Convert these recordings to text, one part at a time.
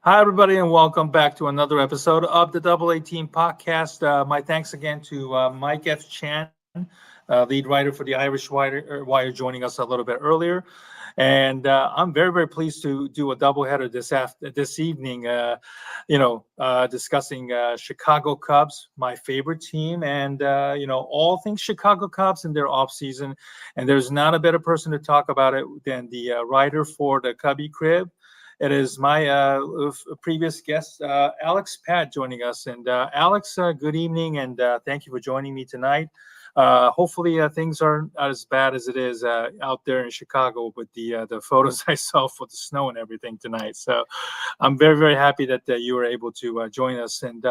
Hi, everybody, and welcome back to another episode of the Double A Team podcast. My thanks again to Mike F. Chan, lead writer for the Irish Wire, joining us a little bit earlier. And I'm very, very pleased to do a doubleheader this evening. Discussing Chicago Cubs, my favorite team, and all things Chicago Cubs in their off season. And there's not a better person to talk about it than the writer for the Cubbiecrib. It is my previous guest, Alex Patt, joining us. And Alex, good evening, and thank you for joining me tonight. Hopefully, things aren't as bad as it is out there in Chicago with the photos I saw for the snow and everything tonight. So I'm very, very happy that you were able to join us. And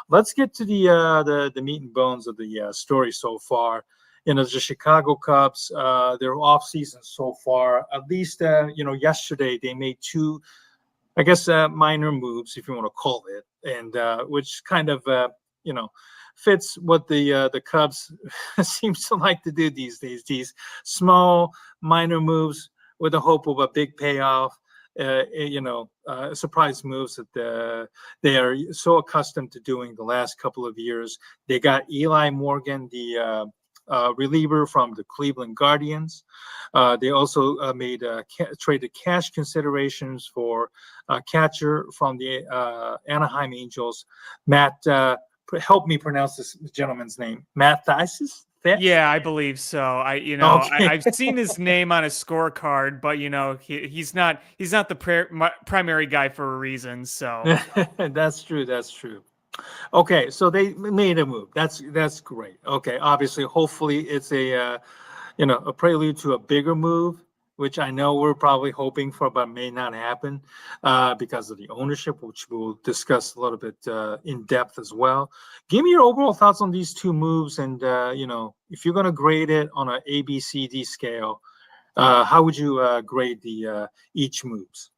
let's get to the meat and bones of the story so far. The Chicago Cubs, their off season so far, at least, yesterday they made two, I guess, minor moves, if you want to call it, and which kind of, fits what the Cubs seems to like to do these days. These small, minor moves with the hope of a big payoff. Surprise moves that they are so accustomed to doing the last couple of years. They got Eli Morgan, the reliever from the Cleveland Guardians. They also traded cash considerations for catcher from the Anaheim Angels, Matt. Help me pronounce this gentleman's name. Matt Thaisis? Yeah, I believe so. Okay. I've seen his name on a scorecard, but he's not the primary guy for a reason. So That's true. That's true. Okay, so they made a move. That's great. Okay, obviously, hopefully, it's a prelude to a bigger move, which I know we're probably hoping for, but may not happen because of the ownership, which we'll discuss a little bit in depth as well. Give me your overall thoughts on these two moves, and if you're going to grade it on an A, B, C, D scale, how would you grade the each moves?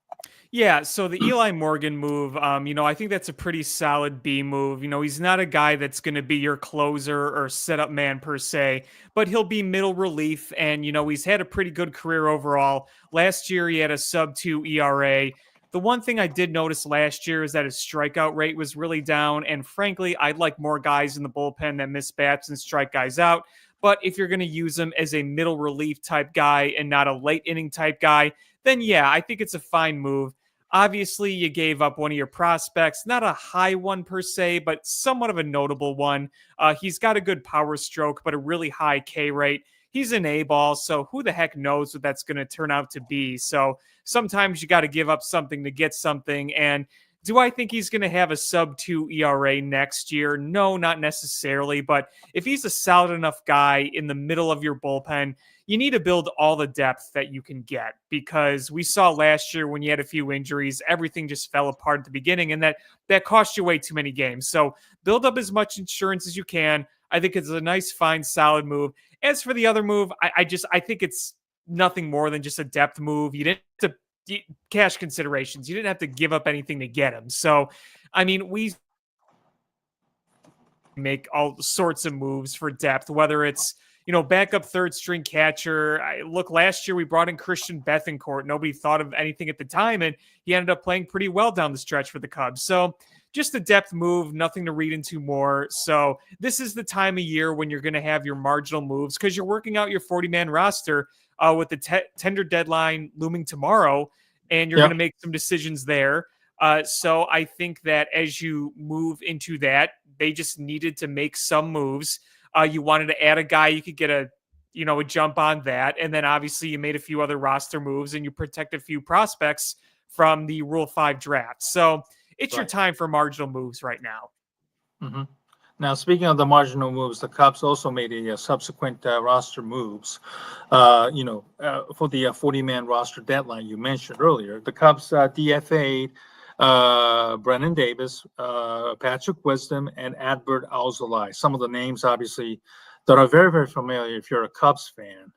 yeah, so the Eli Morgan move, I think that's a pretty solid B move. He's not a guy that's going to be your closer or setup man per se, but he'll be middle relief, and he's had a pretty good career overall. Last year he had a sub-2 ERA. The one thing I did notice last year is that his strikeout rate was really down, and frankly, I'd like more guys in the bullpen that miss bats and strike guys out. But if you're going to use him as a middle relief type guy and not a late inning type guy, then yeah, I think it's a fine move. Obviously, you gave up one of your prospects, not a high one per se, but somewhat of a notable one. He's got a good power stroke, but a really high K rate. He's an A-ball, so who the heck knows what that's going to turn out to be? So sometimes you got to give up something to get something. And do I think he's going to have a sub-2 ERA next year? No, not necessarily. But if he's a solid enough guy in the middle of your bullpen, you need to build all the depth that you can get, because we saw last year when you had a few injuries, everything just fell apart at the beginning, and that cost you way too many games. So build up as much insurance as you can. I think it's a nice, fine, solid move. As for the other move, I think it's nothing more than just a depth move. You didn't have to cash considerations. You didn't have to give up anything to get him. So, I mean, we make all sorts of moves for depth, whether it's backup third string catcher. Look, last year we brought in Christian Bethancourt. Nobody thought of anything at the time, and he ended up playing pretty well down the stretch for the Cubs. So just a depth move, nothing to read into more. So this is the time of year when you're going to have your marginal moves, because you're working out your 40-man roster with the tender deadline looming tomorrow, and you're going to make some decisions there. So I think that as you move into that, they just needed to make some moves. You wanted to add a guy you could get a jump on that. And then obviously you made a few other roster moves and you protect a few prospects from the Rule 5 draft. So it's your time for marginal moves right now. Mm-hmm. Now, speaking of the marginal moves, the Cubs also made a subsequent roster moves, for the 40-man roster deadline you mentioned earlier. The Cubs DFA'd Brennan Davis, Patrick Wisdom, and Adbert Alzolay. Some of the names, obviously, that are very, very familiar if you're a Cubs fan.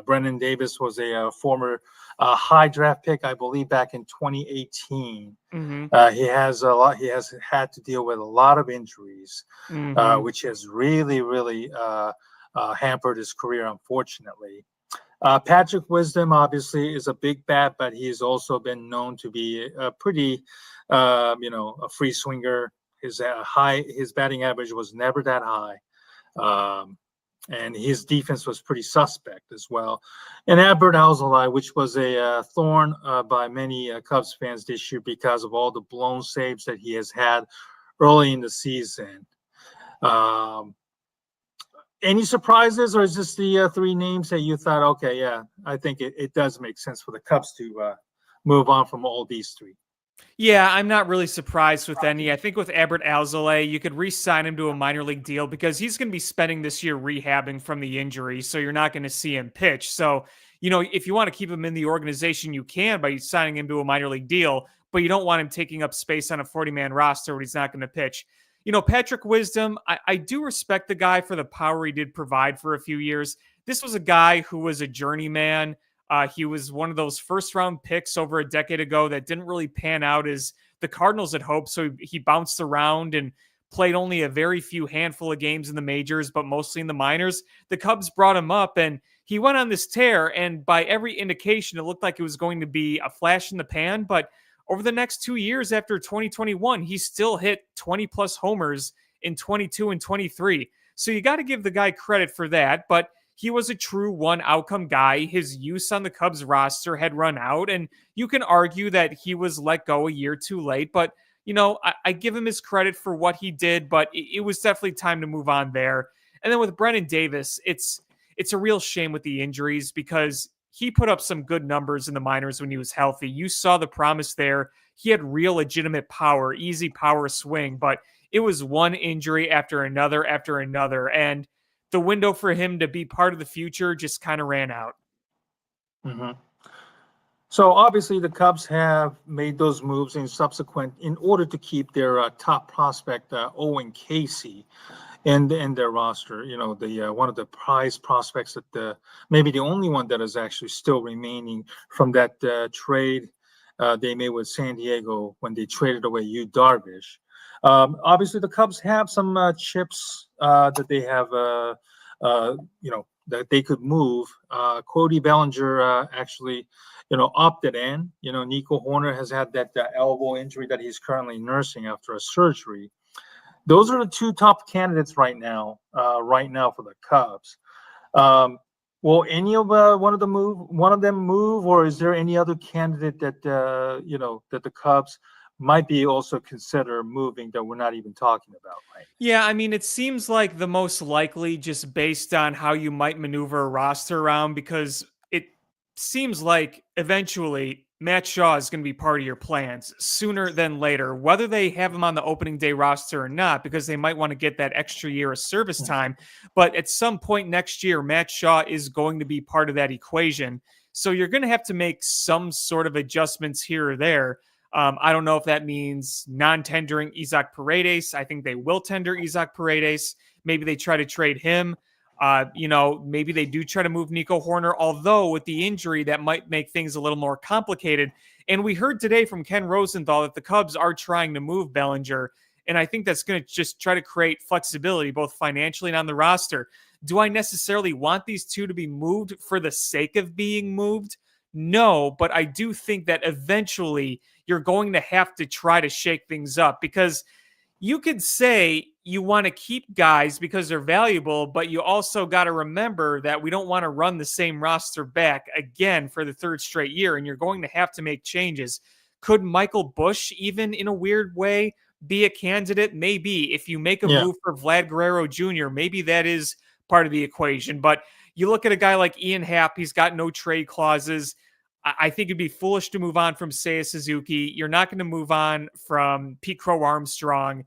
Brennan Davis was a former high draft pick, I believe, back in 2018. Mm-hmm. He has had to deal with a lot of injuries, which has really, really hampered his career, unfortunately. Patrick Wisdom obviously is a big bat, but he's also been known to be a pretty, a free swinger. His batting average was never that high, and his defense was pretty suspect as well. And Albert Alzolay, which was a thorn by many Cubs fans this year because of all the blown saves that he has had early in the season. Any surprises, or is this the three names that you thought, okay, yeah, I think it does make sense for the Cubs to move on from all these three? Yeah, I'm not really surprised with any. I think with Albert Alzolay, you could re-sign him to a minor league deal because he's going to be spending this year rehabbing from the injury, so you're not going to see him pitch. So, if you want to keep him in the organization, you can by signing him to a minor league deal, but you don't want him taking up space on a 40-man roster where he's not going to pitch. Patrick Wisdom, I do respect the guy for the power he did provide for a few years. This was a guy who was a journeyman. He was one of those first-round picks over a decade ago that didn't really pan out as the Cardinals had hoped, so he bounced around and played only a very few handful of games in the majors, but mostly in the minors. The Cubs brought him up, and he went on this tear, and by every indication, it looked like it was going to be a flash in the pan, but over the next 2 years after 2021, he still hit 20-plus homers in 22 and 23. So you got to give the guy credit for that, but he was a true one-outcome guy. His use on the Cubs roster had run out, and you can argue that he was let go a year too late, but I give him his credit for what he did, but it was definitely time to move on there. And then with Brennan Davis, it's a real shame with the injuries because he put up some good numbers in the minors when he was healthy. You saw the promise there. He had real legitimate power, easy power swing, but it was one injury after another, and the window for him to be part of the future just kind of ran out. Mm-hmm. So obviously the Cubs have made those moves in order to keep their top prospect, Owen Casey, in their roster. The one of the prize prospects that maybe the only one that is actually still remaining from that trade they made with San Diego when they traded away Yu Darvish. Obviously, the Cubs have some chips that they have, that they could move. Cody Bellinger actually, opted in. Nico Horner has had that elbow injury that he's currently nursing after a surgery. Those are the two top candidates right now for the Cubs. Will any of one of them move, or is there any other candidate that that the Cubs might be also consider moving that we're not even talking about right now? Yeah, I mean, it seems like the most likely just based on how you might maneuver a roster around, because it seems like eventually Matt Shaw is going to be part of your plans sooner than later, whether they have him on the opening day roster or not, because they might want to get that extra year of service time. But at some point next year, Matt Shaw is going to be part of that equation. So you're going to have to make some sort of adjustments here or there. I don't know if that means non-tendering Isaac Paredes. I think they will tender Isaac Paredes. Maybe they try to trade him. Maybe they do try to move Nico Horner, although with the injury, that might make things a little more complicated. And we heard today from Ken Rosenthal that the Cubs are trying to move Bellinger, and I think that's going to just try to create flexibility, both financially and on the roster. Do I necessarily want these two to be moved for the sake of being moved? No, but I do think that eventually you're going to have to try to shake things up, because you could say you want to keep guys because they're valuable, but you also got to remember that we don't want to run the same roster back again for the third straight year, and you're going to have to make changes. Could Michael Busch, even in a weird way, be a candidate? Maybe. If you make a move for Vlad Guerrero Jr., maybe that is part of the equation. But you look at a guy like Ian Happ, he's got no trade clauses. I think it'd be foolish to move on from Seiya Suzuki. You're not going to move on from Pete Crow Armstrong.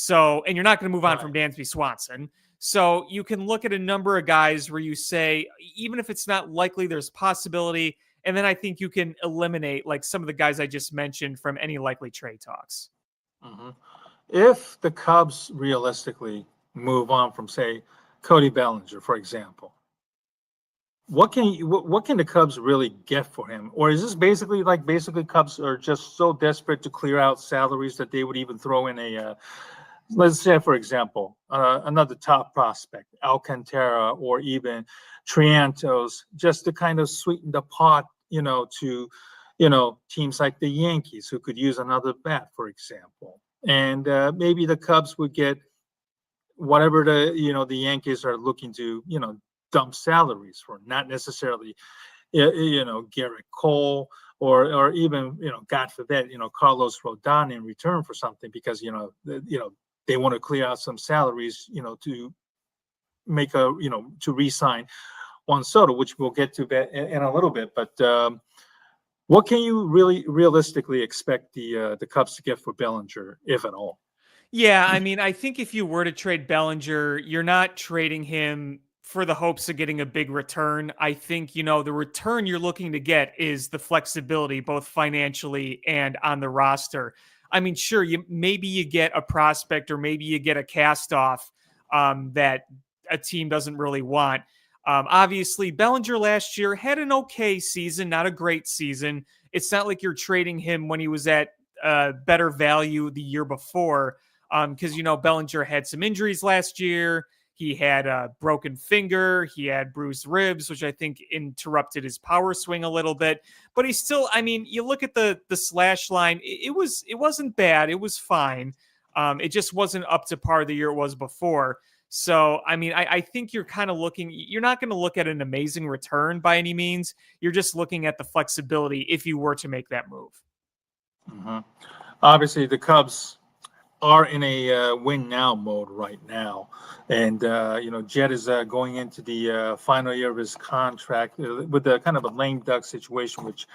And you're not going to move on from Dansby Swanson. So you can look at a number of guys where you say, even if it's not likely, there's possibility. And then I think you can eliminate like some of the guys I just mentioned from any likely trade talks. Mm-hmm. If the Cubs realistically move on from, say, Cody Bellinger, for example, what can the Cubs really get for him? Or is this basically Cubs are just so desperate to clear out salaries that they would even throw in let's say, for example, another top prospect, Alcantara or even Triantos, just to kind of sweeten the pot, to, teams like the Yankees who could use another bat, for example. And maybe the Cubs would get whatever the Yankees are looking to, dump salaries for, not necessarily, Garrett Cole or even, God forbid, Carlos Rodon in return for something because, they want to clear out some salaries, to make to re-sign Juan Soto, which we'll get to in a little bit. But what can you really realistically expect the Cubs to get for Bellinger, if at all? Yeah, I mean, I think if you were to trade Bellinger, you're not trading him for the hopes of getting a big return. I think, the return you're looking to get is the flexibility, both financially and on the roster. I mean, sure, maybe you get a prospect or maybe you get a cast off that a team doesn't really want. Obviously, Bellinger last year had an okay season, not a great season. It's not like you're trading him when he was at better value the year before because Bellinger had some injuries last year. He had a broken finger. He had bruised ribs, which I think interrupted his power swing a little bit. But he's still, I mean, you look at the slash line. It wasn't bad. It was fine. It just wasn't up to par the year it was before. So, I mean, I think you're kind of looking. You're not going to look at an amazing return by any means. You're just looking at the flexibility if you were to make that move. Mm-hmm. Obviously, the Cubs are in a win now mode right now, and Jed is going into the final year of his contract with a kind of a lame duck situation, which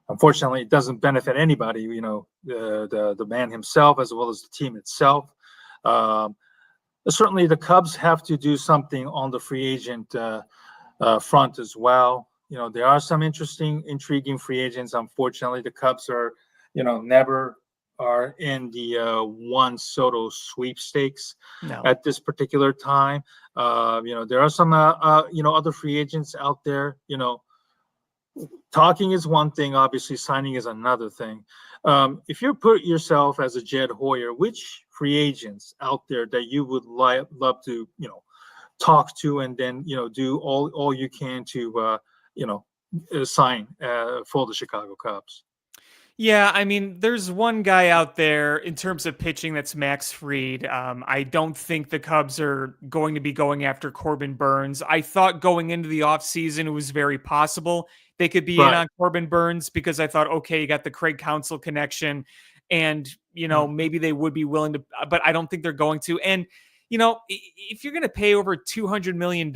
unfortunately doesn't benefit anybody. The man himself as well as the team itself. Certainly, the Cubs have to do something on the free agent front as well. There are some intriguing free agents. Unfortunately, the Cubs are, never are in the Juan Soto sweepstakes No. at this particular time. There are some, other free agents out there. Talking is one thing, obviously signing is another thing. If you put yourself as a Jed Hoyer, which free agents out there that you would love to, talk to and then, do all you can to, sign for the Chicago Cubs? Yeah, I mean, there's one guy out there in terms of pitching that's Max Fried. I don't think the Cubs are going to be going after Corbin Burns. I thought going into the offseason it was very possible they could be in Right. on Corbin Burns because I thought, okay, you got the Craig Counsell connection, and maybe they would be willing to, but I don't think they're going to. And if you're going to pay over $200 million,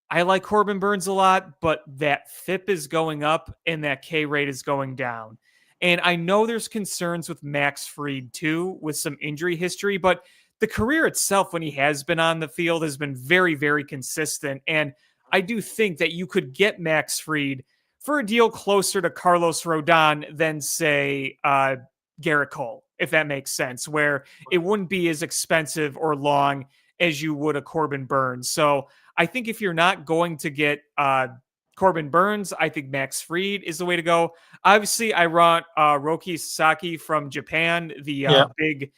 I like Corbin Burns a lot, but that FIP is going up and that K rate is going down. And I know there's concerns with Max Fried too, with some injury history, but the career itself, when he has been on the field, has been very, very consistent. And I do think that you could get Max Fried for a deal closer to Carlos Rodon than, say, Garrett Cole, if that makes sense, where it wouldn't be as expensive or long as you would a Corbin Burns. So I think if you're not going to get Corbin Burns, I think Max Fried is the way to go. Obviously, I want Roki Sasaki from Japan, the big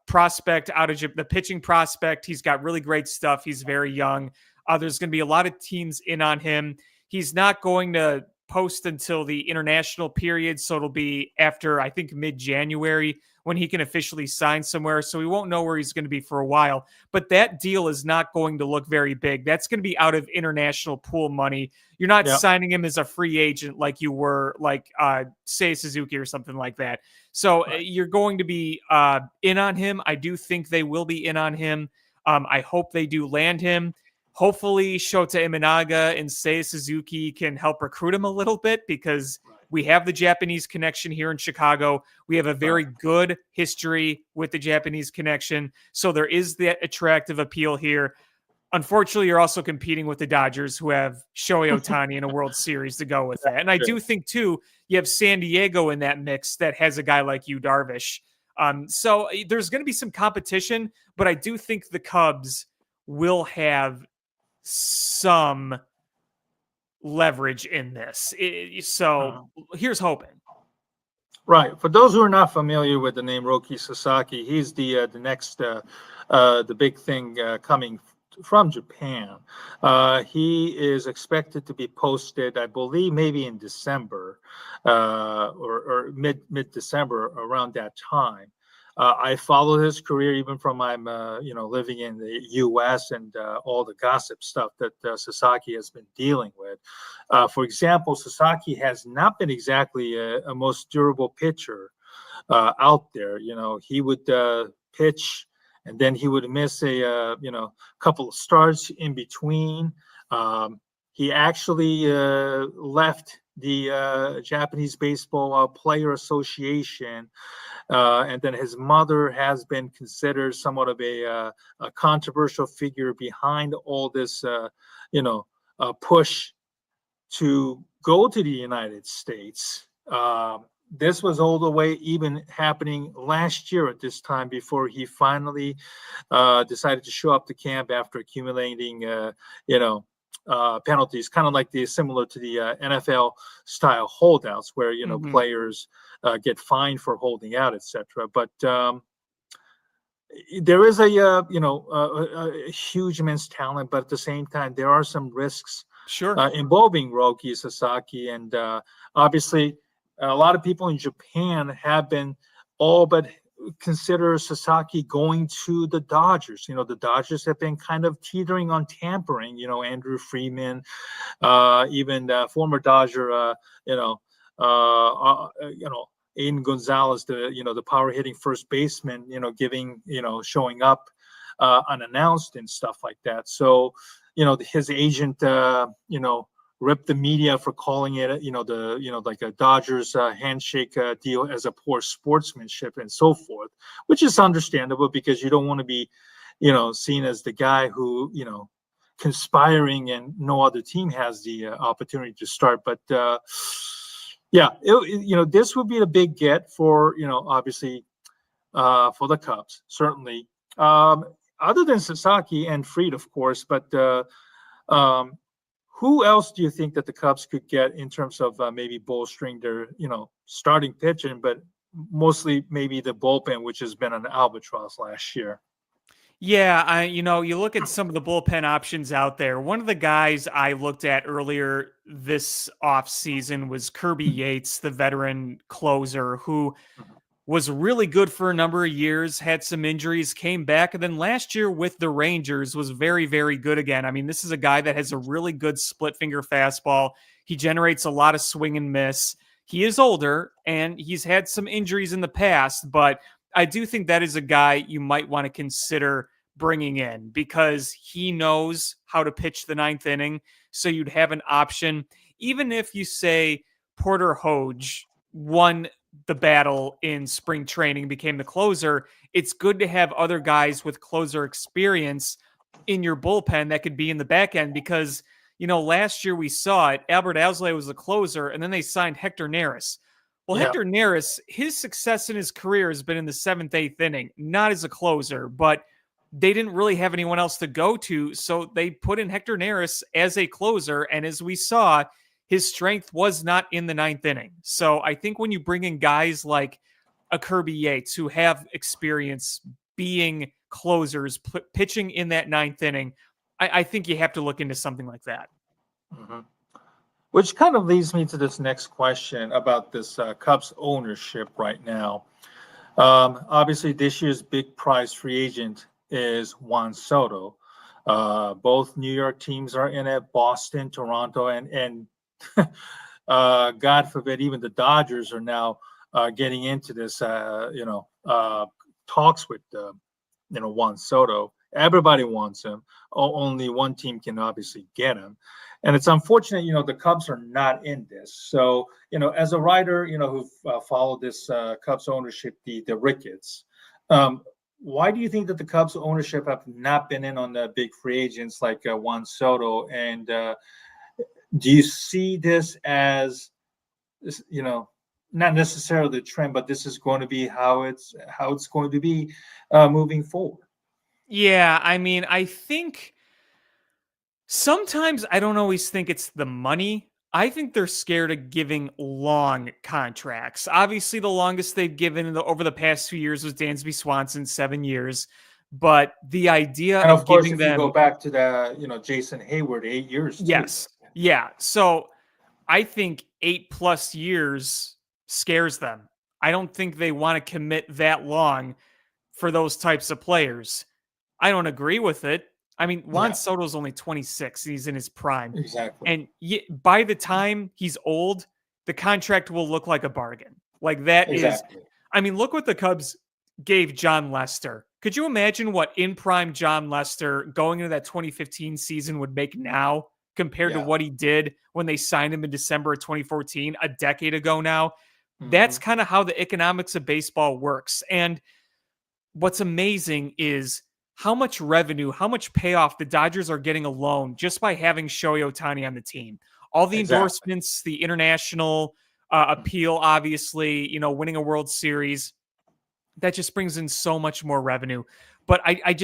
prospect out of the pitching prospect. He's got really great stuff. He's very young. There's going to be a lot of teams in on him. He's not going to post until the international period, so it'll be after, I think, mid-January when he can officially sign somewhere. So we won't know where he's going to be for a while. But that deal is not going to look very big. That's going to be out of international pool money. You're not signing him as a free agent like you were, like, say, Suzuki or something like that. So you're going to be in on him. I do think they will be in on him. I hope they do land him. Hopefully, Shota Imanaga and Seiya Suzuki can help recruit him a little bit because we have the Japanese connection here in Chicago. We have a very good history with the Japanese connection. So there is that attractive appeal here. Unfortunately, you're also competing with the Dodgers, who have Shohei Ohtani in a World Series to go with that. And I do think, too, you have San Diego in that mix that has a guy like Yu Darvish. So there's going to be some competition, but I do think the Cubs will have some leverage in this. So here's hoping. Right. For those who are not familiar with the name Roki Sasaki, he's the next the big thing coming from Japan. He is expected to be posted, I believe, maybe in December or mid December around that time. I follow his career even from I'm living in the U.S. and all the gossip stuff that Sasaki has been dealing with. For example, Sasaki has not been exactly a most durable pitcher out there. He would pitch and then he would miss a couple of starts in between. He actually left the Japanese Baseball Player Association, and then his mother has been considered somewhat of a controversial figure behind all this, push to go to the United States. This was all the way even happening last year at this time before he finally decided to show up to camp after accumulating, penalties, kind of like similar to the NFL style holdouts, where players get fined for holding out, etc. But there is a huge immense talent, but at the same time, there are some risks Sure. involving Roki Sasaki, and obviously, a lot of people in Japan have been all but consider Sasaki going to the Dodgers. The Dodgers have been kind of teetering on tampering. Andrew Freeman, even former Dodger, Aiden Gonzalez, the power hitting first baseman, giving, showing up unannounced and stuff like that. So, his agent, ripped the media for calling it, like a Dodgers handshake deal as a poor sportsmanship and so forth, which is understandable because you don't want to be, seen as the guy who, conspiring and no other team has the opportunity to start. But this would be the big get for, obviously for the Cubs, certainly. Other than Sasaki and Fried, of course, but who else do you think that the Cubs could get in terms of maybe bolstering their, starting pitching, but mostly maybe the bullpen, which has been an albatross last year? Yeah, you look at some of the bullpen options out there. One of the guys I looked at earlier this offseason was Kirby Yates, the veteran closer, who was really good for a number of years, had some injuries, came back, and then last year with the Rangers was very, very good again. I mean, this is a guy that has a really good split finger fastball. He generates a lot of swing and miss. He is older, and he's had some injuries in the past, but I do think that is a guy you might want to consider bringing in because he knows how to pitch the ninth inning. So you'd have an option, even if you say Porter Hoge won the battle in spring training, became the closer. It's good to have other guys with closer experience in your bullpen that could be in the back end because, last year we saw it. Albert Alzolay was the closer, and then they signed Hector Neris. Well, Yeah. Hector Neris, his success in his career has been in the 7th, 8th inning, not as a closer, but they didn't really have anyone else to go to, so they put in Hector Neris as a closer, and as we saw, his strength was not in the 9th inning. So I think when you bring in guys like a Kirby Yates who have experience being closers, pitching in that 9th inning, I think you have to look into something like that. Mm-hmm. Which kind of leads me to this next question about this Cubs ownership right now. Obviously, this year's big prize free agent is Juan Soto. Both New York teams are in it, Boston, Toronto, and God forbid, even the Dodgers are now getting into this, talks with, Juan Soto. Everybody wants him. Only one team can obviously get him. And it's unfortunate, the Cubs are not in this. So, as a writer, who followed this Cubs ownership, the Ricketts, why do you think that the Cubs ownership have not been in on the big free agents like Juan Soto? And do you see this as, not necessarily the trend, but this is going to be how it's going to be moving forward? Yeah, I mean, I think sometimes I don't always think it's the money. I think they're scared of giving long contracts. Obviously, the longest they've given over the past few years was Dansby Swanson, 7 years. But the idea And of of course, giving if you go them, back to the, Jason Hayward, 8 years too. yes, yeah. So I think 8+ years scares them. I don't think they want to commit that long for those types of players. I don't agree with it. I mean, Juan Yeah, Soto's only 26. He's in his prime. exactly. And by the time he's old, the contract will look like a bargain. Like that is, Exactly. I mean, look what the Cubs gave John Lester. Could you imagine what in prime John Lester going into that 2015 season would make now compared to Yeah. what he did when they signed him in December of 2014, a decade ago now? That's Mhm. kind of how the economics of baseball works. And what's amazing is how much revenue, how much payoff the Dodgers are getting alone just by having Shohei Ohtani on the team. All the Exactly. endorsements, the international appeal, obviously, winning a World Series, that just brings in so much more revenue. But I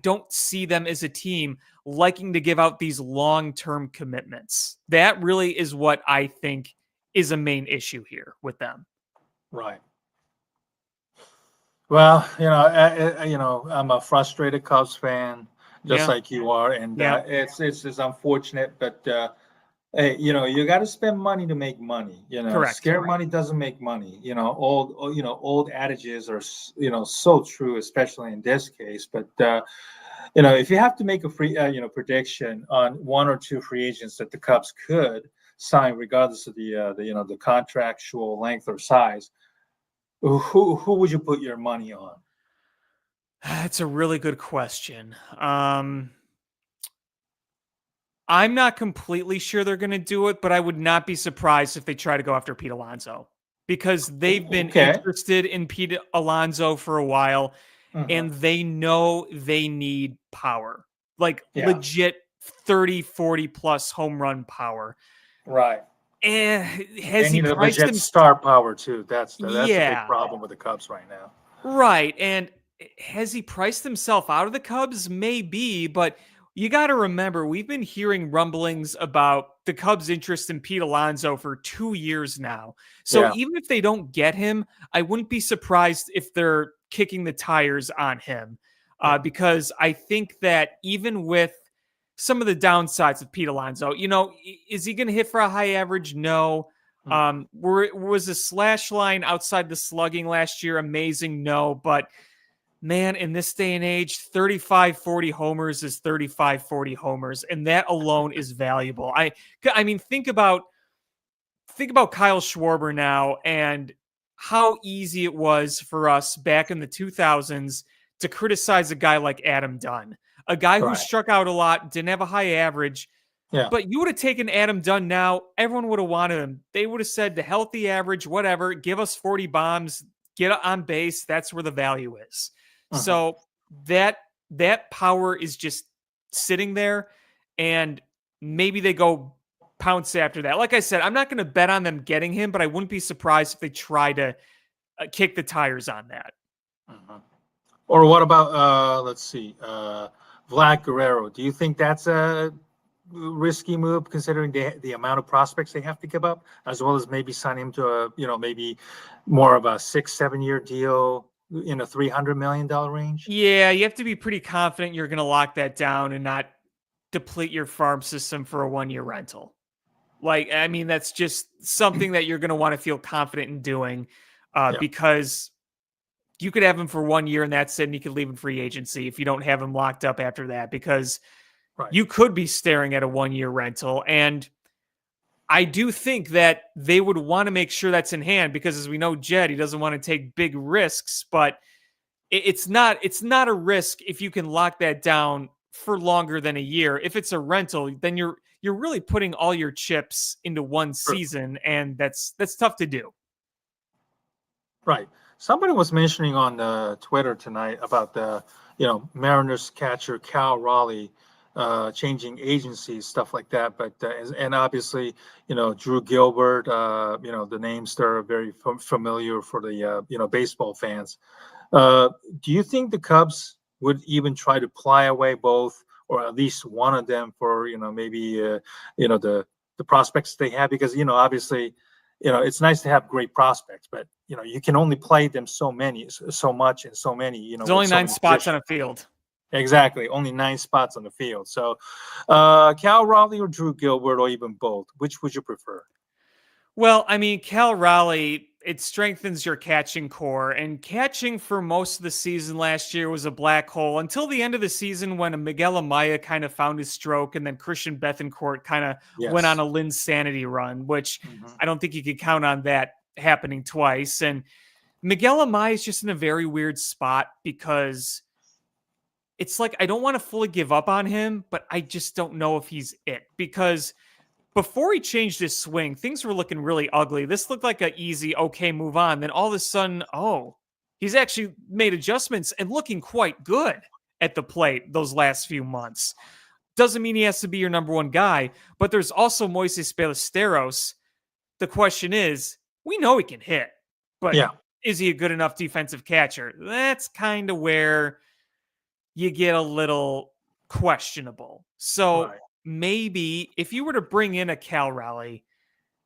don't see them as a team liking to give out these long-term commitments. That really is what I think is a main issue here with them. Right. Well, I'm a frustrated Cubs fan, just Yeah. like you are, and Yeah. it's unfortunate, but hey, you got to spend money to make money. Correct. Scare money doesn't make money. Old adages are so true, especially in this case. But if you have to make a prediction on one or two free agents that the Cubs could sign, regardless of the contractual length or size, who would you put your money on? That's a really good question. I'm not completely sure they're going to do it, but I would not be surprised if they try to go after Pete Alonso because they've been Okay. interested in Pete Alonso for a while Hmm. and they know they need power, like Yeah. legit 30, 40 plus home run power. Right. And They has he need a priced legit him? star power too. That's the big Yeah, problem with the Cubs right now. right. And has he priced himself out of the Cubs? Maybe, but you got to remember, we've been hearing rumblings about the Cubs' interest in Pete Alonso for 2 years now. So Yeah. even if they don't get him, I wouldn't be surprised if they're kicking the tires on him. Yeah. Because I think that even with some of the downsides of Pete Alonso, is he going to hit for a high average? No. Mhm. Was the slash line outside the slugging last year amazing? No, but man, in this day and age, 35, 40 homers is 35, 40 homers, and that alone is valuable. I mean, think about Kyle Schwarber now and how easy it was for us back in the 2000s to criticize a guy like Adam Dunn, a guy who Right. struck out a lot, didn't have a high average, Yeah. but you would have taken Adam Dunn now. Everyone would have wanted him. They would have said the healthy average, whatever, give us 40 bombs, get on base. That's where the value is. Mhm. So that power is just sitting there, and maybe they go pounce after that. Like I said, I'm not going to bet on them getting him, but I wouldn't be surprised if they try to kick the tires on that. Mhm. Or what about let's see, Vlad Guerrero? Do you think that's a risky move considering the amount of prospects they have to give up, as well as maybe sign him to a maybe more of a 6-7 year deal in a $300 million range? Yeah, you have to be pretty confident you're going to lock that down and not deplete your farm system for a 1-year rental. Like, I mean, that's just something that you're going to want to feel confident in doing Yeah. because you could have him for 1 year and that's it. And you could leave him free agency if you don't have him locked up after that, because Right. you could be staring at a 1-year rental. And I do think that they would want to make sure that's in hand because, as we know, Jed, he doesn't want to take big risks, but it's not a risk if you can lock that down for longer than a year. If it's a rental, then you're really putting all your chips into one True. season, and that's tough to do. Right. Somebody was mentioning on Twitter tonight about the Mariners catcher Cal Raleigh changing agencies, stuff like that. But and obviously, Drew Gilbert, the names that are very familiar for the baseball fans. Do you think the Cubs would even try to ply away both, or at least one of them for maybe the the prospects they have? Because, obviously, it's nice to have great prospects, but, you can only play them so much and so many, There's with only so 9 many spots on positions. a field. Exactly. Only 9 spots on the field. So, Cal Raleigh or Drew Gilbert or even both, which would you prefer? Well, I mean, Cal Raleigh, it strengthens your catching core, and catching for most of the season last year was a black hole until the end of the season when Miguel Amaya kind of found his stroke, and then Christian Bethancourt kind of went on Yes. a Linsanity run, which Mhm. I don't think you could count on that happening twice. And Miguel Amaya is just in a very weird spot because it's like I don't want to fully give up on him, but I just don't know if he's it because before he changed his swing, things were looking really ugly. This looked like an easy, okay, move on. Then all of a sudden, oh, he's actually made adjustments and looking quite good at the plate those last few months. Doesn't mean he has to be your number one guy, but there's also Moises Ballesteros. The question is, we know he can hit, but Yeah. is he a good enough defensive catcher? That's kind of where you get a little questionable. So Right. maybe if you were to bring in a Cal Raleigh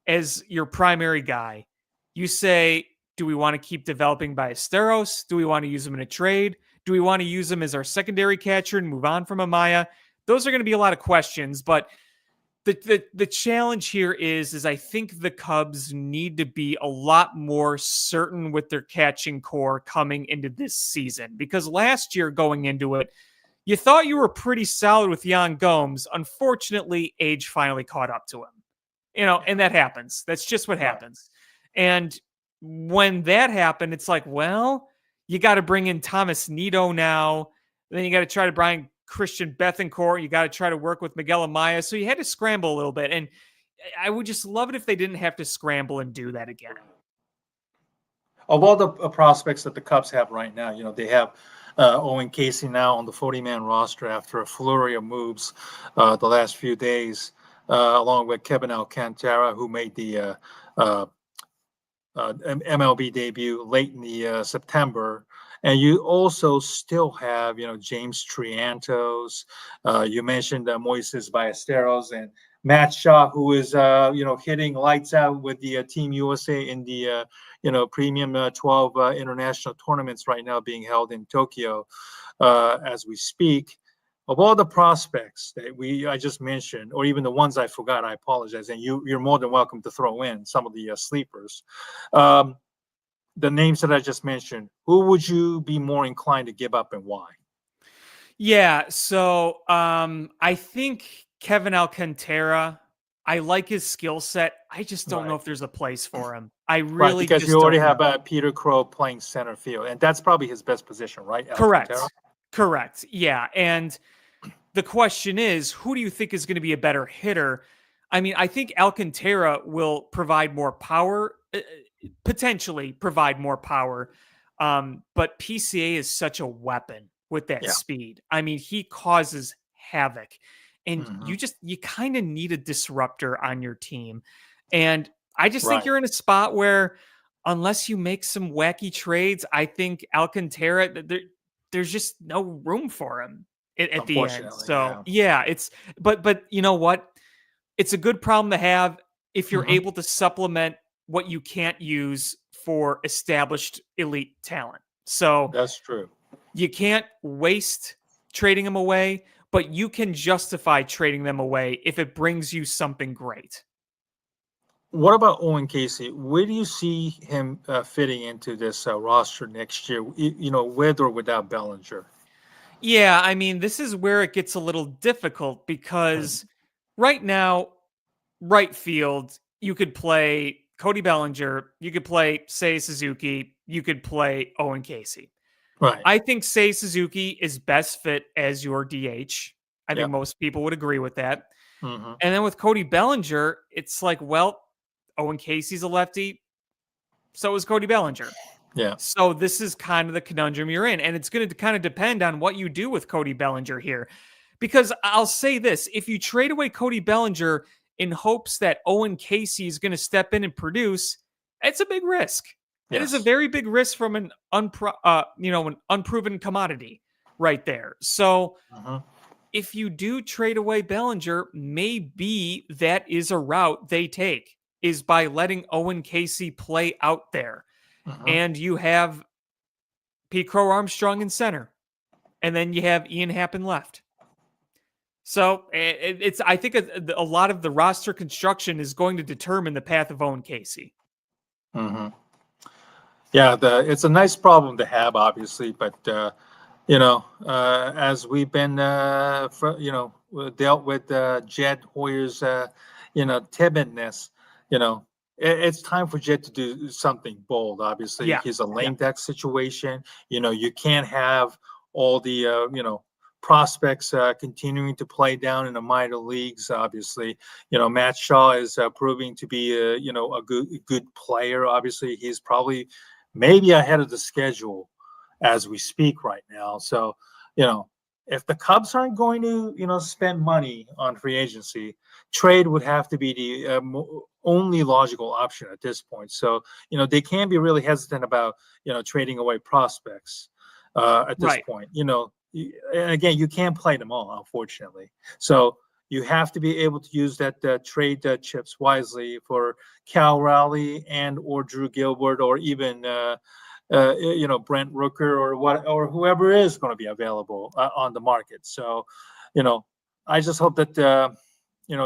as your primary guy, you say, do we want to keep developing Ballesteros? Do we want to use him in a trade? Do we want to use him as our secondary catcher and move on from Amaya? Those are going to be a lot of questions, but the challenge here is I think the Cubs need to be a lot more certain with their catching core coming into this season because last year going into it, you thought you were pretty solid with Yan Gomes. Unfortunately, age finally caught up to him. And that happens. That's just what Right. happens. And when that happened, it's like, well, you got to bring in Thomas Nito now. Then you got to try to bring Christian Bethancourt. You got to try to work with Miguel Amaya. So you had to scramble a little bit. And I would just love it if they didn't have to scramble and do that again. Of all the prospects that the Cubs have right now, they have Owen Casey now on the 40-man roster after a flurry of moves the last few days, along with Kevin Alcantara, who made the MLB debut late in the September. And you also still have, James Triantos. You mentioned Moises Ballesteros and Matt Shaw, who is, hitting lights out with the Team USA in the, Premium 12 international tournaments right now being held in Tokyo as we speak. Of all the prospects that I just mentioned, or even the ones I forgot, I apologize. And you're more than welcome to throw in some of the sleepers. The names that I just mentioned, who would you be more inclined to give up and why? Yeah, so I think Kevin Alcantara, I like his skill set. I just don't know Right. if there's a place for him. I Right, really because you just already don't have know. Peter Crow playing center field, and that's probably his best position, right, Alcantara? Correct. Yeah. And the question is, who do you think is going to be a better hitter? I mean, I think Alcantara will provide more power, potentially provide more power. But PCA is such a weapon with that Yeah. speed. I mean, he causes havoc. And Mhm. you kind of need a disruptor on your team. And I just think Right. you're in a spot where unless you make some wacky trades, I think Alcantara, there's just no room for him at the end. Unfortunately, So yeah. yeah, but you know what? It's a good problem to have if you're Mhm. able to supplement what you can't use for established elite talent. So That's true. you can't waste trading them away, but you can justify trading them away if it brings you something great. What about Owen Casey? Where do you see him fitting into this roster next year, with or without Bellinger? Yeah, I mean, this is where it gets a little difficult because right now, right field, you could play Cody Bellinger, you could play Seiya Suzuki, you could play Owen Casey. Right. I think Seiya Suzuki is best fit as your DH. I think Yep. most people would agree with that. Mhm. And then with Cody Bellinger, it's like, well, Owen Casey's a lefty, so is Cody Bellinger. Yeah. So this is kind of the conundrum you're in. And it's going to kind of depend on what you do with Cody Bellinger here. Because I'll say this, if you trade away Cody Bellinger in hopes that Owen Casey is going to step in and produce, it's a big risk. It is a Yes. very big risk from an unproven commodity right there. So Mhm. if you do trade away Bellinger, maybe that is a route they take, is by letting Owen Casey play out there. And you have Pete Crow Armstrong in center. And then you have Ian Happen left. So it's I think a lot of the roster construction is going to determine the path of Owen Casey. Yeah, it's a nice problem to have, obviously, but as we've been dealt with Jed Hoyer's timidness, it's time for Jed to do something bold. Obviously, he's a lame duck situation. You can't have all the prospects continuing to play down in the minor leagues. Obviously, Matt Shaw is proving to be a good player. Obviously, he's probably maybe ahead of the schedule as we speak right now. So, if the Cubs aren't going to, spend money on free agency, trade would have to be the only logical option at this point. So, they can be really hesitant about, trading away prospects at this point. And again, you can't play them all, unfortunately. So you have to be able to use that trade chips wisely for Cal Raleigh and or Drew Gilbert or even Brent Rooker or whoever is going to be available on the market. So, I just hope that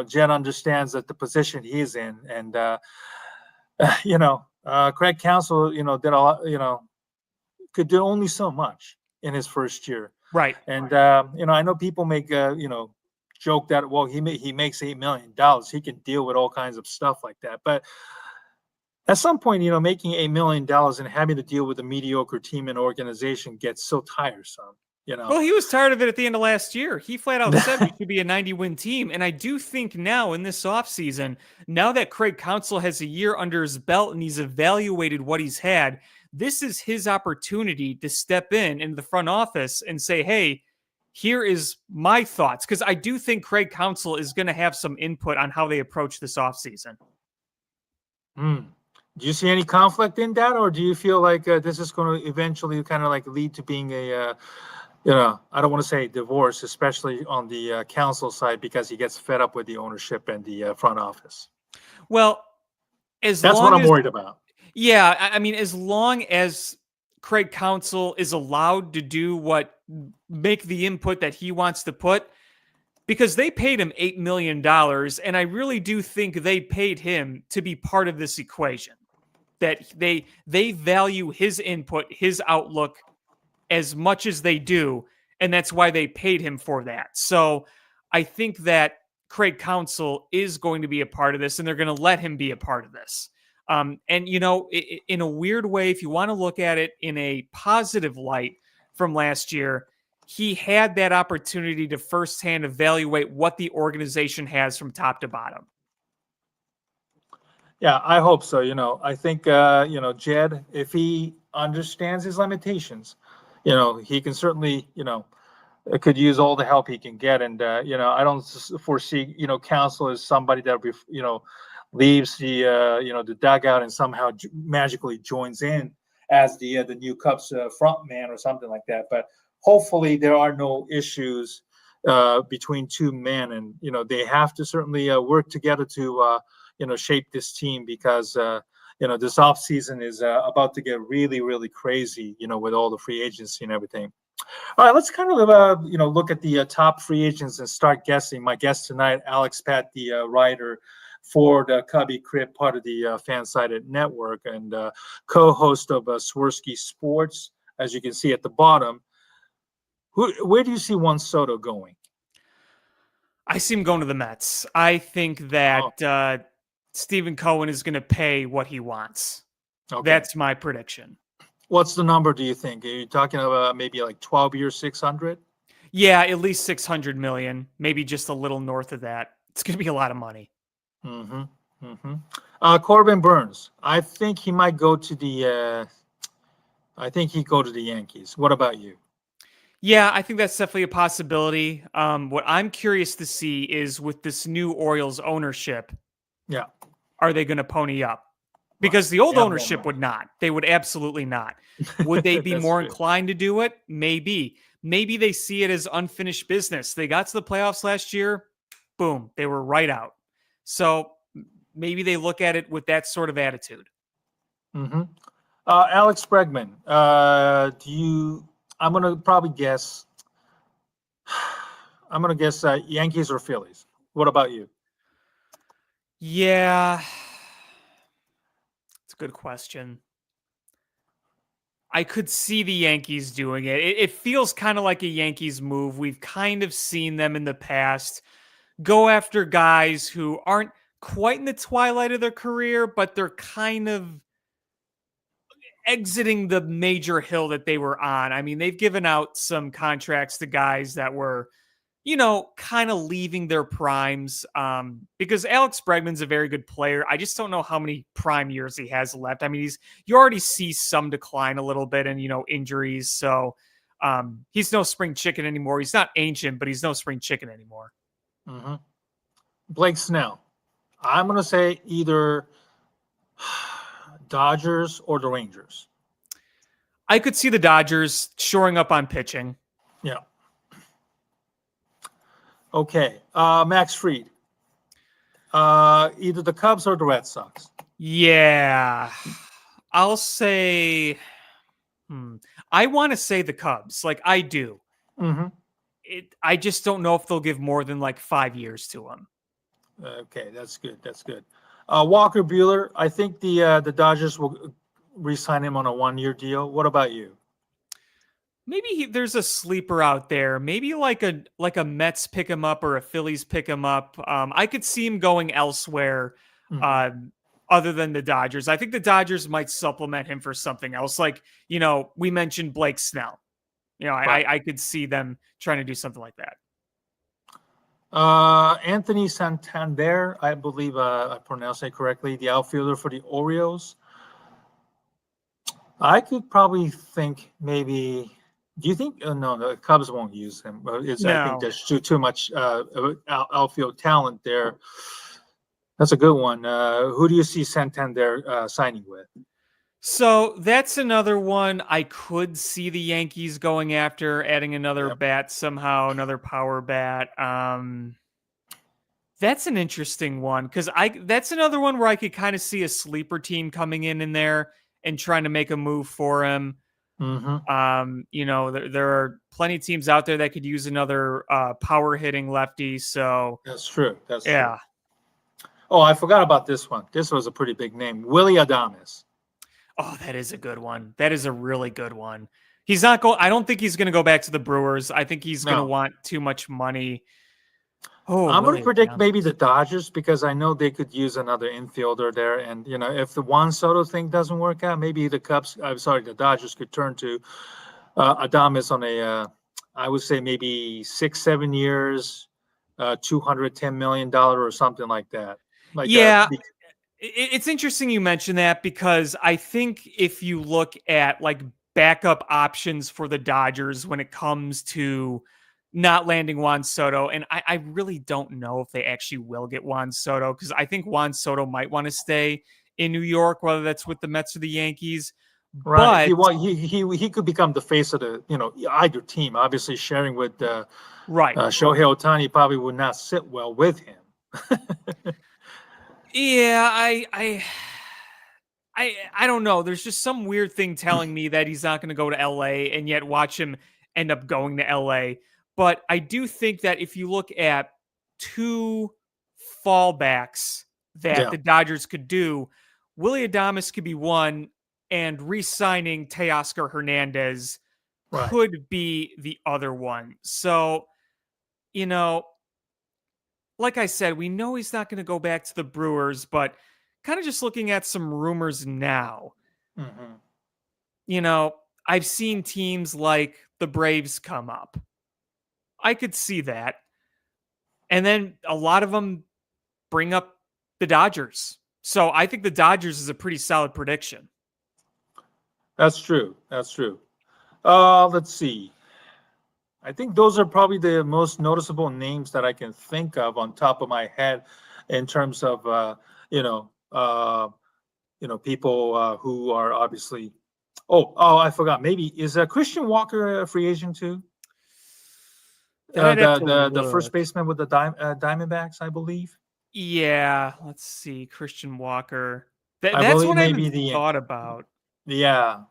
Jed understands that the position he's in, and Craig Counsell, did a lot, could do only so much in his first year. Right. And I know people make joke that, well, he makes $8 million, he can deal with all kinds of stuff like that. But at some point, making $8 million and having to deal with a mediocre team and organization gets so tiresome. Well, he was tired of it at the end of last year. He flat out said we should be a 90-win team. And I do think now in this offseason, now that Craig Counsell has a year under his belt and he's evaluated what he's had, this is his opportunity to step in the front office and say, hey, here is my thoughts. Because I do think Craig Counsell is going to have some input on how they approach this offseason. Do you see any conflict in that? Or do you feel like this is going to eventually kind of like lead to being a, I don't want to say divorce, especially on the Counsell side, because he gets fed up with the ownership and the front office? Well, that's what I'm worried about. Yeah, I mean, as long as Craig Counsell is allowed to make the input that he wants to put, because they paid him $8 million, and I really do think they paid him to be part of this equation, that they value his input, his outlook as much as they do, and that's why they paid him for that. So I think that Craig Counsell is going to be a part of this, and they're going to let him be a part of this. And, in a weird way, if you want to look at it in a positive light from last year, he had that opportunity to firsthand evaluate what the organization has from top to bottom. Yeah, I hope so. I think, Jed, if he understands his limitations, he can certainly, could use all the help he can get. And, I don't foresee, Counsell as somebody that will be, leaves the dugout and somehow magically joins in as the new Cubs front man or something like that. But hopefully there are no issues between two men, and they have to certainly work together to shape this team, because this offseason is about to get really, really crazy, with all the free agency and everything. All right, let's kind of look at the top free agents and start guessing. My guest tonight, Alex Patt, the writer for the Cubbiecrib, part of the Fansided Network, and co-host of Swirsky Sports, as you can see at the bottom. Where do you see Juan Soto going? I see him going to the Mets. I think that Stephen Cohen is going to pay what he wants. Okay. That's my prediction. What's the number, do you think? Are you talking about maybe like 12 years, 600? Yeah, at least 600 million, maybe just a little north of that. It's going to be a lot of money. Corbin Burns. I think he might go to the Yankees. What about you? Yeah, I think that's definitely a possibility. What I'm curious to see is with this new Orioles ownership, are they going to pony up? Because the old ownership would not. They would absolutely not. Would they be more inclined to do it? Maybe. maybe they see it as unfinished business. They got to the playoffs last year, boom, they were right out. So maybe they look at it with that sort of attitude. Mm-hmm. Alex Bregman, I'm going to probably guess, Yankees or Phillies. What about you? Yeah, it's a good question. I could see the Yankees doing it. It feels kind of like a Yankees move. We've kind of seen them in the past go after guys who aren't quite in the twilight of their career, but they're kind of exiting the major hill that they were on. I mean, they've given out some contracts to guys that were, kind of leaving their primes, because Alex Bregman's a very good player. I just don't know how many prime years he has left. I mean, you already see some decline a little bit and, injuries. So he's no spring chicken anymore. He's not ancient, but he's no spring chicken anymore. Mm-hmm. Blake Snell. I'm going to say either Dodgers or the Rangers. I could see the Dodgers shoring up on pitching. Yeah. Okay. Max Fried. Either the Cubs or the Red Sox. Yeah. I'll say I want to say the Cubs. Like, I do. Mm-hmm. I just don't know if they'll give more than like 5 years to him. Okay, that's good. That's good. Walker Buehler. I think the Dodgers will re-sign him on a 1-year deal. What about you? Maybe there's a sleeper out there. Maybe like a Mets pick him up or a Phillies pick him up. I could see him going elsewhere, other than the Dodgers. I think the Dodgers might supplement him for something else. Like, we mentioned Blake Snell. Right. I could see them trying to do something like that. Anthony Santander, I believe I pronounced it correctly, the outfielder for the Orioles. I could probably think maybe. Do you think? No, the Cubs won't use him. I think there's too much outfield talent there. That's a good one. Who do you see Santander signing with? So that's another one I could see the Yankees going after, adding another bat somehow, another power bat. That's an interesting one because that's another one where I could kind of see a sleeper team coming in there and trying to make a move for him. Mm-hmm. There are plenty of teams out there that could use another power hitting lefty. So that's true. That's true. Oh, I forgot about this one. This was a pretty big name, Willy Adames. Oh, that is a good one. That is a really good one. He's not going. I don't think he's going to go back to the Brewers. I think he's going to want too much money. Oh, I'm going to predict maybe the Dodgers because I know they could use another infielder there. And, if the Juan Soto thing doesn't work out, maybe the the Dodgers could turn to Adames on I would say maybe 6-7 years, $210 million or something like that. It's interesting you mentioned that because I think if you look at like backup options for the Dodgers when it comes to not landing Juan Soto, and I really don't know if they actually will get Juan Soto because I think Juan Soto might want to stay in New York, whether that's with the Mets or the Yankees. Right. But he could become the face of the either team. Obviously, sharing with Shohei Ohtani probably would not sit well with him. Yeah, I don't know. There's just some weird thing telling me that he's not going to go to LA and yet watch him end up going to LA. But I do think that if you look at two fallbacks that the Dodgers could do, Willy Adames could be one, and re-signing Teoscar Hernandez could be the other one. So, like I said, we know he's not going to go back to the Brewers, but kind of just looking at some rumors now, I've seen teams like the Braves come up. I could see that. And then a lot of them bring up the Dodgers. So I think the Dodgers is a pretty solid prediction. That's true. That's true. Let's see. I think those are probably the most noticeable names that I can think of on top of my head in terms of, people who are obviously. Oh, I forgot. Maybe is Christian Walker a free agent too? I'd have to The first look. baseman with the Diamondbacks, I believe. Yeah, let's see. Christian Walker. I That's believe one I maybe haven't the thought about. yeah.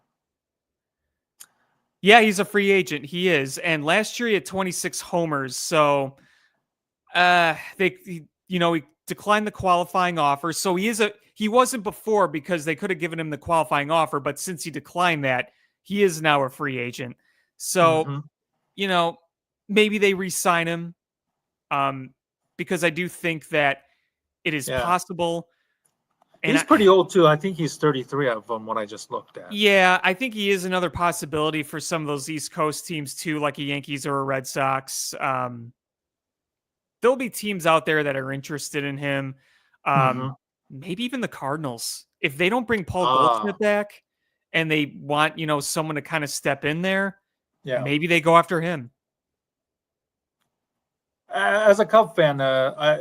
Yeah, he's a free agent. He is. And last year he had 26 homers. So he declined the qualifying offer. So he wasn't before because they could have given him the qualifying offer, but since he declined that, he is now a free agent. So, Hmm. you know, maybe they re-sign him. Um, because I do think that it is Yeah. possible. And He's pretty old too. I think he's 33 from what I just looked at. yeah, I think he is another possibility for some of those East Coast teams too, like a Yankees or a Red Sox. There'll be teams out there that are interested in him. Hmm. Maybe even the Cardinals. If they don't bring Paul Goldschmidt Ah, back and they want, someone to kind of step in there, yeah. maybe they go after him. As a Cub fan,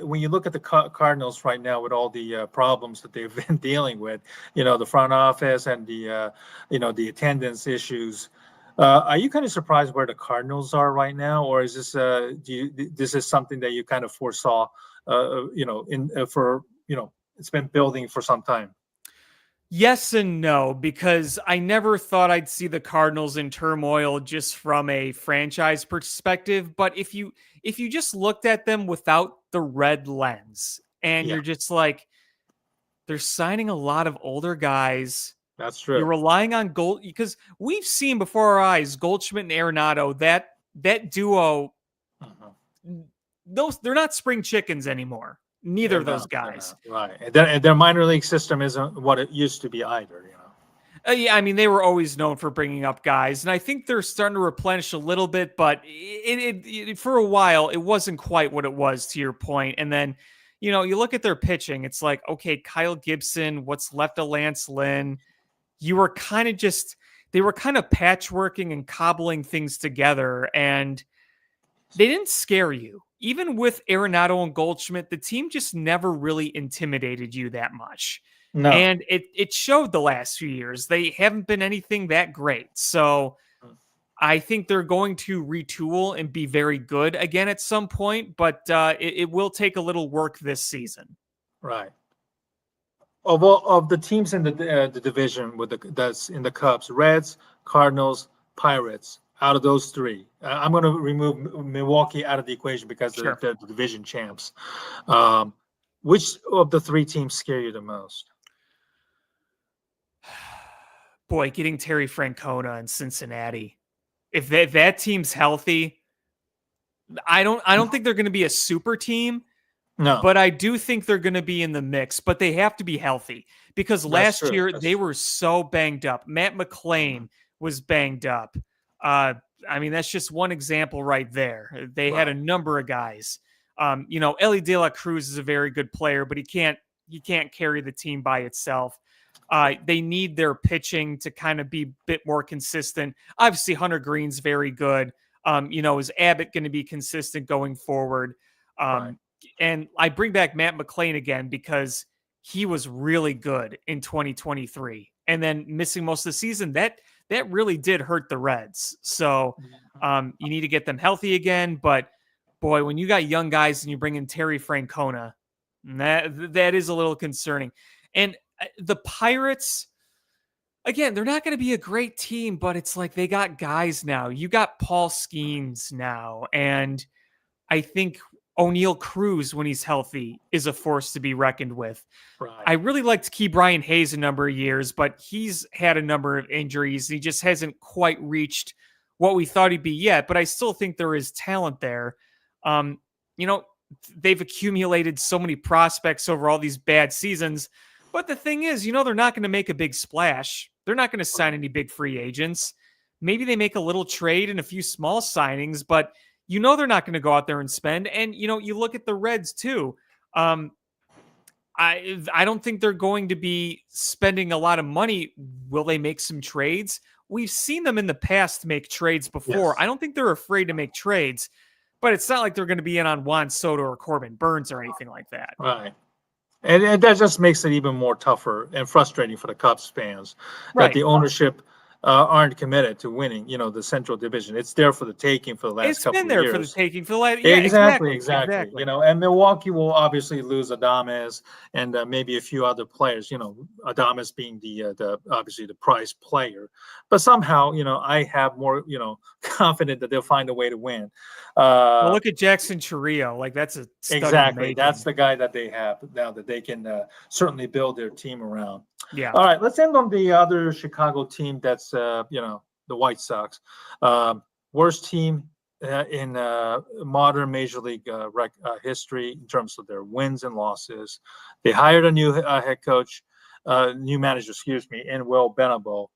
when you look at the Cardinals right now with all the problems that they've been dealing with, the front office and the attendance issues, are you kind of surprised where the Cardinals are right now, or is this this is something that you kind of foresaw, it's been building for some time? Yes and no, because I never thought I'd see the Cardinals in turmoil just from a franchise perspective. But if you just looked at them without the red lens and Yeah, you're just like, they're signing a lot of older guys. that's You're true. relying on Gold because we've seen before our eyes Goldschmidt and Arenado, that duo, Mhm. those they're not spring chickens anymore. Neither They're of those not, they're guys. not. Right. And their minor league system isn't what it used to be either. Yeah, I mean, they were always known for bringing up guys, and I think they're starting to replenish a little bit, but for a while, it wasn't quite what it was, to your point. And then, you look at their pitching, it's like, okay, Kyle Gibson, what's left of Lance Lynn, you were kind of just, they were kind of patchworking and cobbling things together, and they didn't scare you. Even with Arenado and Goldschmidt, the team just never really intimidated you that much. No. And it showed the last few years. They haven't been anything that great. So I think they're going to retool and be very good again at some point, but it will take a little work this season. Right. Of the teams in the division that's in the Cubs, Reds, Cardinals, Pirates. Out of those three, I'm going to remove Milwaukee out of the equation because Sure. they're the division champs. Um, which of the three teams scare you the most? Boy, getting Terry Francona in Cincinnati. If that team's healthy, I don't think they're going to be a super team, No, but I do think they're going to be in the mix, but they have to be healthy because that's last true. year That's they true. were so banged up. Matt Mhm. McClain was banged up. Uh, I mean, that's just one example right there. They had a Right. number of guys. Ellie De La Cruz is a very good player, but he can't carry the team by itself. They need their pitching to kind of be a bit more consistent. Obviously, Hunter Green's very good. Is Abbott going to be consistent going forward? Right. Um, and I bring back Matt McClain again because he was really good in 2023, and then missing most of the season that really did hurt the Reds. So you need to get them healthy again. But boy, when you got young guys and you bring in Terry Francona, that is a little concerning. And the Pirates, again, they're not going to be a great team, but it's like they got guys now. You got Paul Skeens now, and I think O'Neal Cruz, when he's healthy, is a force to be reckoned with. Right. I really liked Key Brian Hayes a number of years, but he's had a number of injuries. He just hasn't quite reached what we thought he'd be yet, but I still think there is talent there. Um, you know, they've accumulated so many prospects over all these bad seasons. But the thing is, they're not going to make a big splash. They're not going to sign any big free agents. Maybe they make a little trade and a few small signings, but they're not going to go out there and spend. And you look at the Reds too. I don't think they're going to be spending a lot of money. Will they make some trades? We've seen them in the past make trades before. Yes. I don't think they're afraid to make trades, but it's not like they're going to be in on Juan Soto or Corbin Burns or anything like that. Right. And that just makes it even more tougher and frustrating for the Cubs fans that Right. the ownership aren't committed to winning, the Central Division. It's there for the taking for the last It's couple been of there years. for the taking for the last. Yeah, Exactly, exactly. And Milwaukee will obviously lose Adames and maybe a few other players. Adames being the obviously the prize player, but somehow I have more confident that they'll find a way to win. Well, look at Jackson Chourio. Like, that's a stud in the Exactly, making. that's the guy that they have now that they can certainly build their team around. Yeah. All right, let's end on the other Chicago team. That's the White Sox. Worst team in modern Major League history in terms of their wins and losses. They hired a new head coach, new manager, excuse me, in Will Benabo.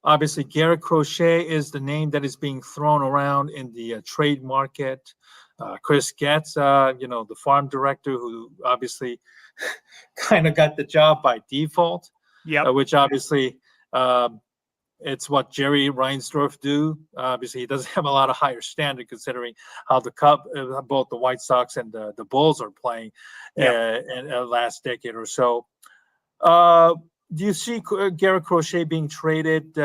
Obviously, Garrett Crochet is the name that is being thrown around in the trade market. Chris Getz, the farm director, who obviously kind of got the job by default, which obviously it's what Jerry Reinsdorf do. Obviously, he doesn't have a lot of higher standard considering how both the White Sox and the Bulls are playing in the last decade or so. Do you see Garrett Crochet being traded?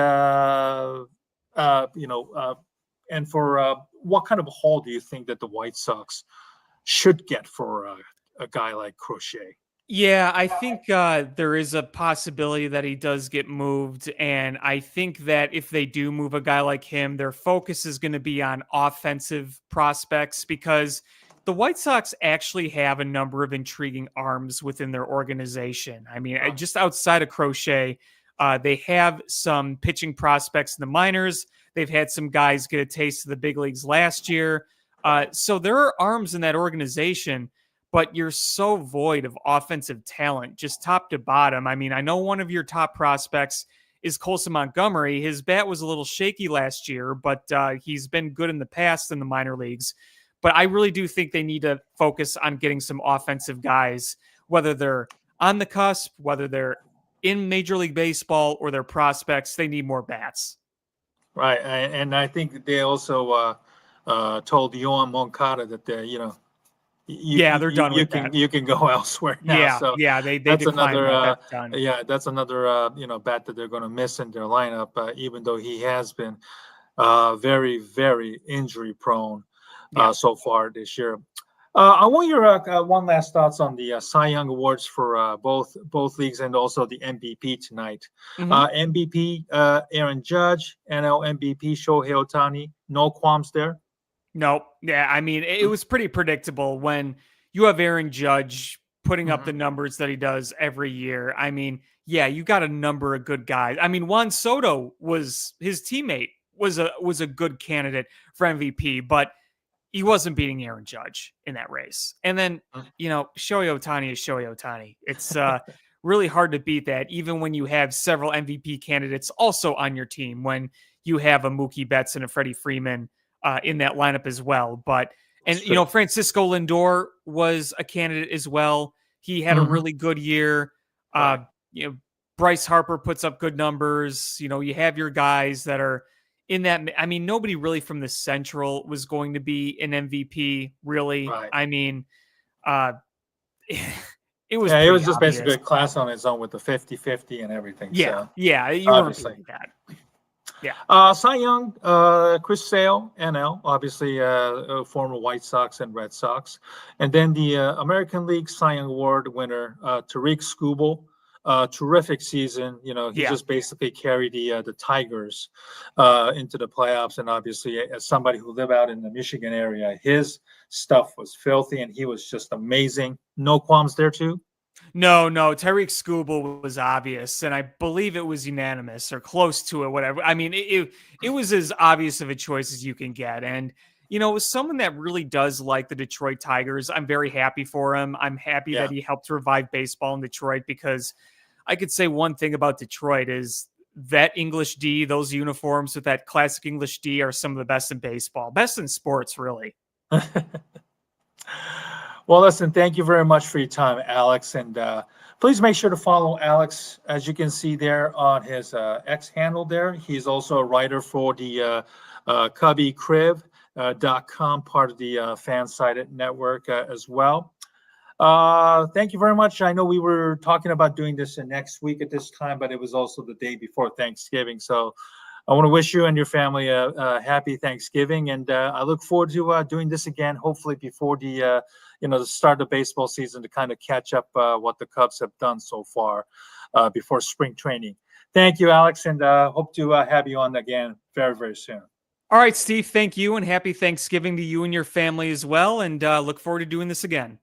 And for what kind of a haul do you think that the White Sox should get for a guy like Crochet? Yeah, I think there is a possibility that he does get moved. And I think that if they do move a guy like him, their focus is going to be on offensive prospects because the White Sox actually have a number of intriguing arms within their organization. I mean, just outside of Crochet, they have some pitching prospects in the minors. They've had some guys get a taste of the big leagues last year. So there are arms in that organization, but you're so void of offensive talent, just top to bottom. I mean, I know one of your top prospects is Colson Montgomery. His bat was a little shaky last year, but he's been good in the past in the minor leagues. But I really do think they need to focus on getting some offensive guys, whether they're on the cusp, whether they're in Major League Baseball or they're prospects. They need more bats. Right. And I think they also told Yohan Moncada that they're done with that. You can go elsewhere now. They that's declined another that. That's another bat that they're going to miss in their lineup. Even though he has been very, very injury prone so far this year. I want your one last thoughts on the Cy Young Awards for both leagues and also the MVP tonight. MVP Aaron Judge, NL MVP Shohei Ohtani. No qualms there. Nope. Yeah, I mean, it was pretty predictable when you have Aaron Judge putting up the numbers that he does every year. I mean, yeah, you got a number of good guys. I mean, Juan Soto was his teammate, was a good candidate for MVP, but he wasn't beating Aaron Judge in that race. And then, Shohei Ohtani is Shohei Ohtani. It's really hard to beat that, even when you have several MVP candidates also on your team, when you have a Mookie Betts and a Freddie Freeman in that lineup as well. But, and Francisco Lindor was a candidate as well. He had a really good year. Bryce Harper puts up good numbers. You have your guys that are in that. I mean, nobody really from the Central was going to be an MVP, really. Right. I mean, it was it was just obvious. Basically a class on its own with the 50-50 and everything. Yeah, so, you weren't doing that. Yeah. Cy Young, Chris Sale, NL, obviously former White Sox and Red Sox. And then the American League Cy Young Award winner, Tariq Skubal. Terrific season. He just basically carried the Tigers into the playoffs. And obviously, as somebody who lived out in the Michigan area, his stuff was filthy and he was just amazing. No qualms there, too? No, Tariq Skubal was obvious, and I believe it was unanimous or close to it, whatever. I mean, it was as obvious of a choice as you can get. And, as someone that really does like the Detroit Tigers, I'm very happy for him. I'm happy that he helped revive baseball in Detroit, because I could say one thing about Detroit is that English D, those uniforms with that classic English D, are some of the best in baseball, best in sports, really. Well, listen, thank you very much for your time, Alex. And please make sure to follow Alex, as you can see there on his X handle there. He's also a writer for the Cubbiecrib.com, part of the Fansided network as well. Thank you very much. I know we were talking about doing this next week at this time, but it was also the day before Thanksgiving. So I want to wish you and your family a happy Thanksgiving, and I look forward to doing this again, hopefully before the the start of baseball season, to kind of catch up what the Cubs have done so far before spring training. Thank you, Alex, and hope to have you on again very, very soon. All right, Steve, thank you, and happy Thanksgiving to you and your family as well, and look forward to doing this again.